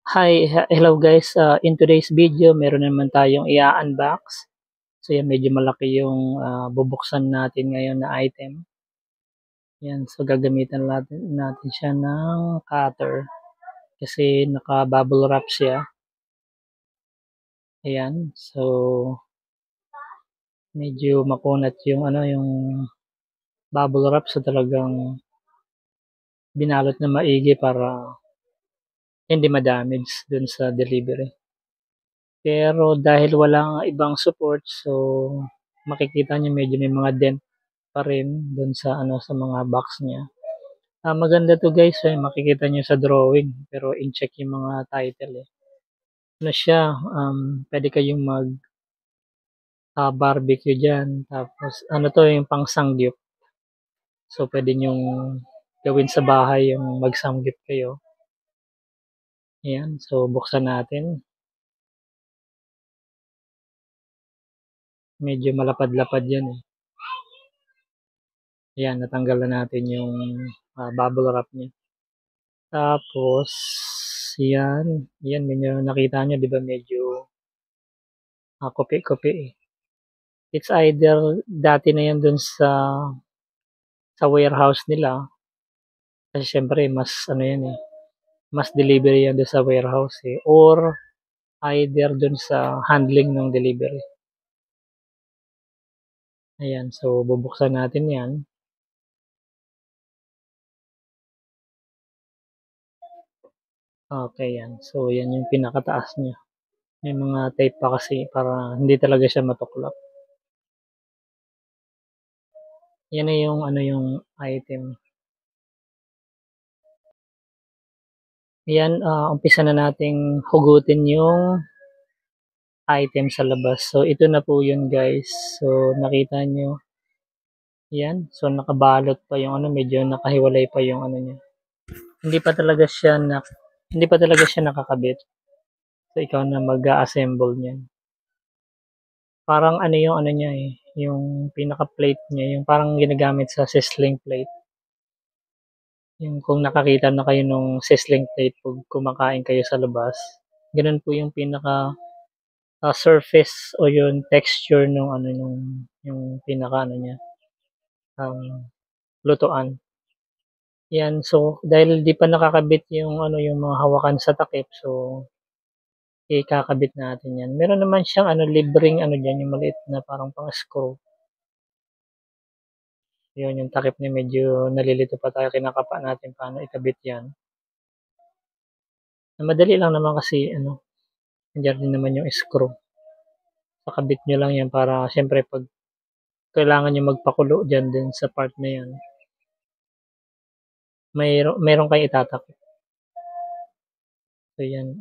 Hello guys. In today's video, meron naman tayong i-unbox. So yan, medyo malaki yung bubuksan natin ngayon na item. Yan, so gagamitan natin siya ng cutter kasi naka-bubble wrap siya. Ayan, so medyo makunat yung yung bubble wrap, so talagang binalot na maigi para hindi ma-damage dun sa delivery. Pero dahil walang ibang support, so makikita nyo medyo may mga dent pa rin dun sa sa mga box niya. Maganda to guys, makikita nyo sa drawing, pero in-check yung mga title eh. Ano siya, pwede kayong mag barbecue dyan. Tapos ano to, yung pang sangyup. So pwede nyong gawin sa bahay yung mag-sangyup kayo. Ayan, so buksan natin. Medyo malapad-lapad yan eh. Ayan, natanggal na natin yung bubble wrap niya. Tapos, yan, medyo nakita nyo, di ba medyo kopi-kopi eh. It's either dati na yan dun sa warehouse nila. Kasi syempre, mas yan eh, mas delivery yan dun sa warehouse eh. Or either dun sa handling ng delivery. Ayan, so bubuksan natin yan. Okay, yan. So, yan yung pinakataas niya. May mga tape pa kasi para hindi talaga siya matuklap. Yan na yung yung item. Yan, umpisa na nating hugutin yung item sa labas. So, ito na po yun guys. So, nakita nyo. Yan. So, nakabalot pa yung medyo nakahiwalay pa yung niya. Hindi pa talaga siya nakakabit. So, ikaw na mag-assemble niyan. Parang yung niya eh, yung pinaka-plate niya, yung parang ginagamit sa sizzling plate. Yung kung nakakita na kayo nung sizzling plate pag kumakain kayo sa labas, ganun po yung pinaka surface o yung texture nung yung pinaka niya, lutuan. Yan, so dahil di pa nakakabit yung yung mga hawakan sa takip, so ikakabit natin yan. Meron naman siyang libreng diyan, yung maliit na parang pang screw. Yun, yung takip niya medyo nalilito pa tayo, kinakapa natin paano ikabit yan. Madali lang naman kasi nandiyan din naman yung screw. Pakabit nyo lang yan para syempre pag kailangan nyo magpakulo dyan din sa part na yan, mayroon kayong itatakip. So yan,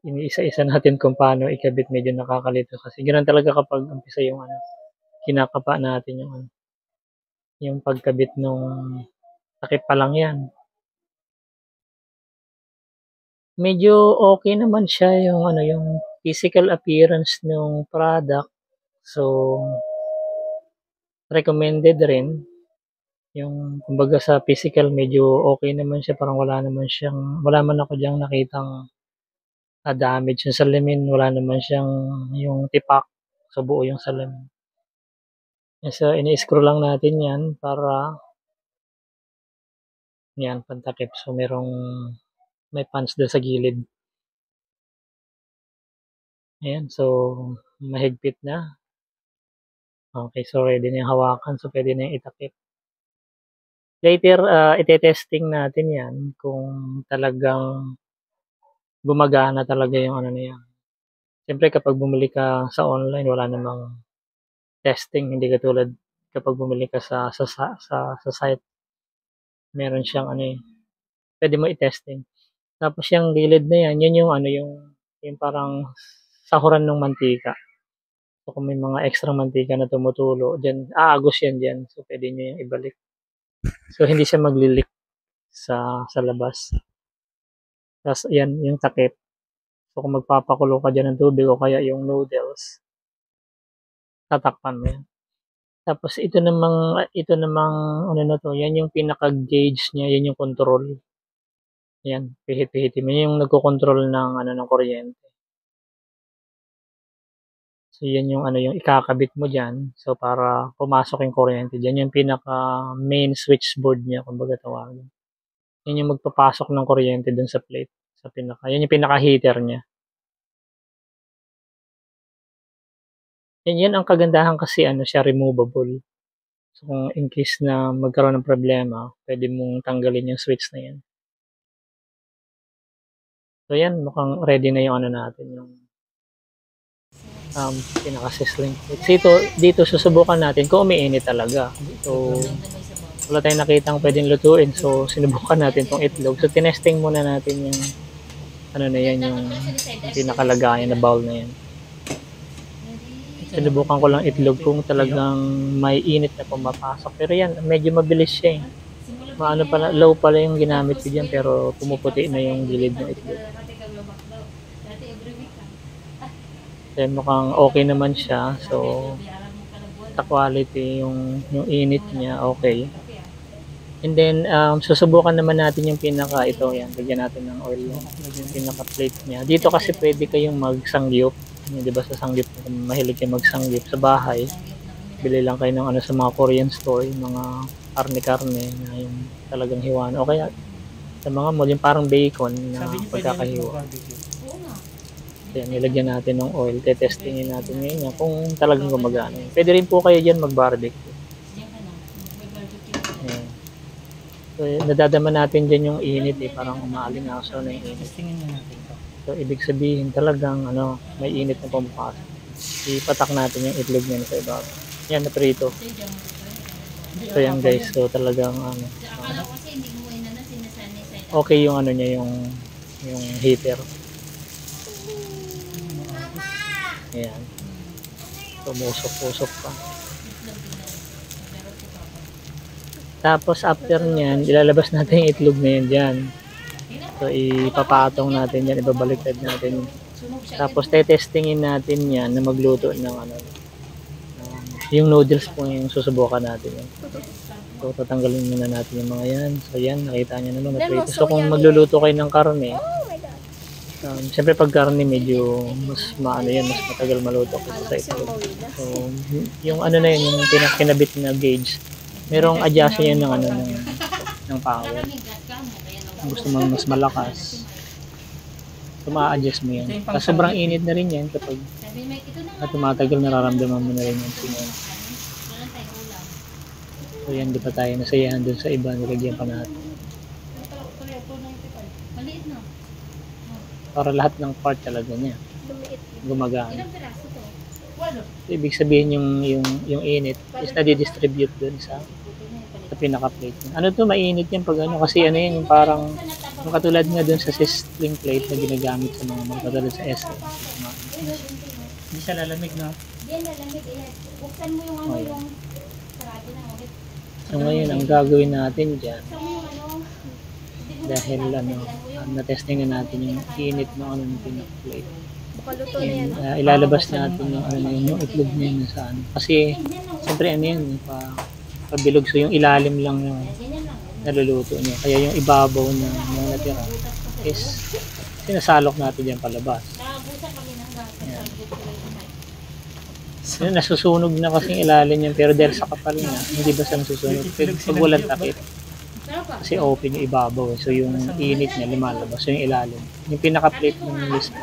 iniisa-isa natin kung paano ikabit, medyo nakakalito kasi ganoon talaga kapag umpisa yung kinakapa natin yung pagkabit nung takip pa lang yan. Medyo okay naman siya yung yung physical appearance ng product. So recommended rin yung kumbaga sa physical, medyo okay naman siya, parang wala man ako diyang nakitang damage yung salamin, wala naman siyang yung tipak sa buo yung salamin. So ini-screw lang natin yan para yan pantakip, so may punch doon sa gilid. Ayan, so mahigpit na. Okay, so ready na yung hawakan, so pwede na yung itakip. Later, ite-testing natin yan kung talagang gumagana talaga yung na yan. Siyempre kapag bumili ka sa online, wala namang testing, hindi katulad kapag bumili ka sa site. Meron siyang pwede mo i-testing. Tapos yung gilid na yan, yun yung yung parang sahuran ng mantika. So kung may mga extra mantika na tumutulo, diyan aagos yan diyan. So pwede niyo yung ibalik. So hindi siya maglilik sa labas. Tapos yan yung takip. So kung magpapakulo ka dyan ng tubig o kaya yung noodles, tatakpan mo yan. Tapos ito namang na to, yan yung pinaka-gauge niya, yan yung control. Yan, pihit-pihitin mo. Yun yung nagkokontrol ng ano ng kuryente. So yan yung ano yung ikakabit mo diyan. So para pumasok yung kuryente diyan, yung pinaka main switchboard niya kumbaga tawagin. Yan yung magpapasok ng kuryente dun sa plate, sa pinaka. Yan yung pinaka heater niya. Yan ang kagandahan kasi ano siya removable. So kung in case na magkaroon ng problema, pwede mong tanggalin yung switch na yan. So yan, mukhang ready na yung ano natin, yung pinaka-sizzling plate. Dito susubukan natin kung umiinit talaga. So wala tayong nakitang pwedeng lutuin. So sinubukan natin tong itlog. So tinesting muna natin yung ano na yan, yung pinakalagayan na bowl na yan. Sinubukan ko lang itlog kung talagang may init na pumapasok. Pero yan, medyo mabilis siya eh. Maano pala, low pala yung ginamit ko dyan pero pumuputi na yung gilid ng itlog. Then mukhang okay naman siya. So, the quality, yung init niya, okay. And then, susubukan naman natin yung pinaka, ito yan, lagyan natin ng oil, yung pinaka plate niya. Dito kasi pwede kayong magsangyup. Di ba sa sangyup, mahilig kayo magsangyup sa bahay. Bili lang kayo ng ano sa mga Korean store, yung mga karne-karne na yung talagang hiwa. O kaya sa mga mall, yung parang bacon na pagkakahiwa. Yan, nilagyan natin ng oil. Tetestingin natin ngayon kung talagang gumagana. Pwede rin po kayo dyan mag-barbecue. Yan. So, nadadama natin dyan yung init eh. Parang umaalingaso na yung init. So, ibig sabihin talagang ano, may init na pumapasok. Ipatak natin yung itlog niya sa ibabaw. Yan, naprito. So, yan guys. So, talagang ano, okay yung ano niya, yung heater. Ayan. Tumusok-pusok pa. Tapos after nyan, ilalabas natin yung itlog na yan dyan. So ipapatong natin yan, ibabaliktad natin. Tapos tetestingin natin yan na magluto ng ano. Yung noodles po yung susubukan natin yan. So tatanggalin muna natin yung mga yan. So yan, nakita nyo naman na prito. So kung magluluto kayo ng karne, siyempre pag karne medyo mas maano yan, mas matagal maluto kaysa sa itlog. So yung ano na yun, yung kinabit na gauge, merong adjustment yan ng ano ng power. Kung gusto mo mas malakas, so ma-adjust mo yan. Kasi sobrang init na rin yan kapag tumatagal, nararamdaman mo na rin yung singon. So yan, di pa tayo nasayahan dun sa iba, nilagyan pa natin. Para lahat ng part talaga niya gumagana. So, ibig sabihin yung init is nadi-distribute dun sa pinaka-plate. Ano to, mainit yan pag ano, kasi ano yan, yung parang yung katulad nga dun sa sizzling plate na ginagamit sa mga katulad sa SM. Hindi siya lalamig, no? Hindi lalamig. Buksan mo yung ano, yung sarado na ulit. So ngayon, ang gagawin natin dyan, dahil ano, na-testing na natin yung init ng ano ng pinaka-plate. And, ilalabas natin yung ano yung itlog niya yun sa ano. Kasi siyempre ano yun, pabilog, so yung ilalim lang yung naluluto niya. Kaya yung ibabaw na yung natira is sinasalok natin yan palabas. Yan. So, nasusunog na kasing ilalim yan, pero dahil sa kapal niya, hindi ba sa nasusunog? Pag walang takip, kasi open yung ibabaw, so yung init niya lumalabas, so yung ilalim, yung pinaka-plate ng list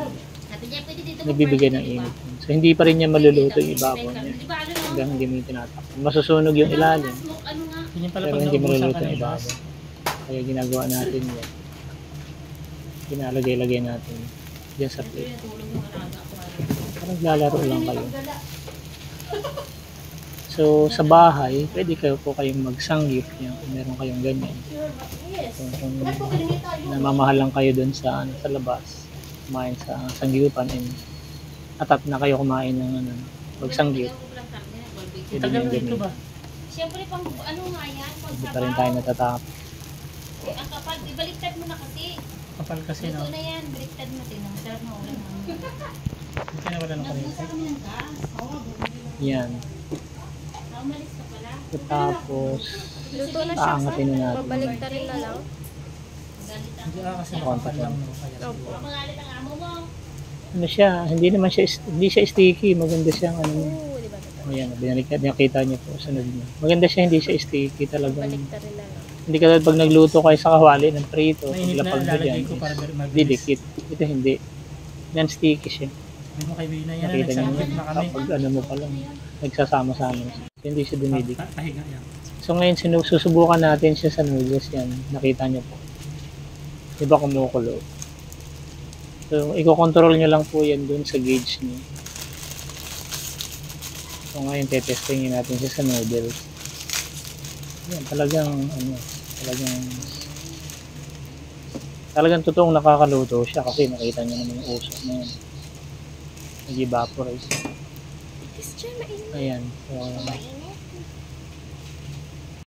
nagbibigay ng init. So hindi pa rin niya maluluto yung ibabaw niya hanggang hindi mo yung tinatakpan. Masusunog yung ilalim, pero hindi maluluto yung ibabaw. Kaya ginagawa natin yan, ginalagay-lagay natin dyan sa plate. Parang lalaro lang kayo. So, sa bahay, pwede kayo po kayong magsangyup yan kung meron kayong ganyan. So, kung namamahal lang kayo dun sa, sa labas, kumain sa sangyupan, atat na kayo kumain ng magsangyup. Pwede nyo yung ganyan. Siyempre, pang ano nga yan? Hindi pa rin tayo natatapos. Ang kapal, ibaliktad mo na kasi. Kapal kasi, no? Ito na yan, baliktad mo. Tingnan, sarap na ulan. Hindi ka na wala ng kuryente. Nabusa kami ng gas. Yan. Umalis ka pala. Tapos, Luto na siya. aangatin na natin. Babalik ta rin na lang. Galit Hindi kasi Konti makapal lang lang. no. Kaya Opo. siguro. Pangalit ang amo mo. Ano siya, hindi siya sticky, maganda siyang ano. Oo, di ba? Ayan, nakita niyo po, sunod niyo. Maganda siya, hindi siya sticky talagang. Balikta rin lang. Hindi ka pag nagluto kayo sa kawali ng prito, Mainit na paglapag mo lalagay dyan, ko para mabilis. didikit. Ito hindi. Yan sticky siya. May mga kaibigan na yan. Nakita niyo Nagsabit yun. na kami. Kapag ano mo pa lang, nagsasama-sama siya. Hindi siya dumidikit. Pahiga yan. So ngayon susubukan natin siya sa noodles yan. Nakita niyo po. Diba kumukulo? So i-control niyo lang po yan dun sa gauge niyo. So ngayon tetestingin natin siya sa noodles. Yan talagang ano, talagang totoong nakakaluto siya kasi nakita niyo naman yung usok na yan. Nag-evaporate. Is dyan, mainit. Ayan. So, Mainit.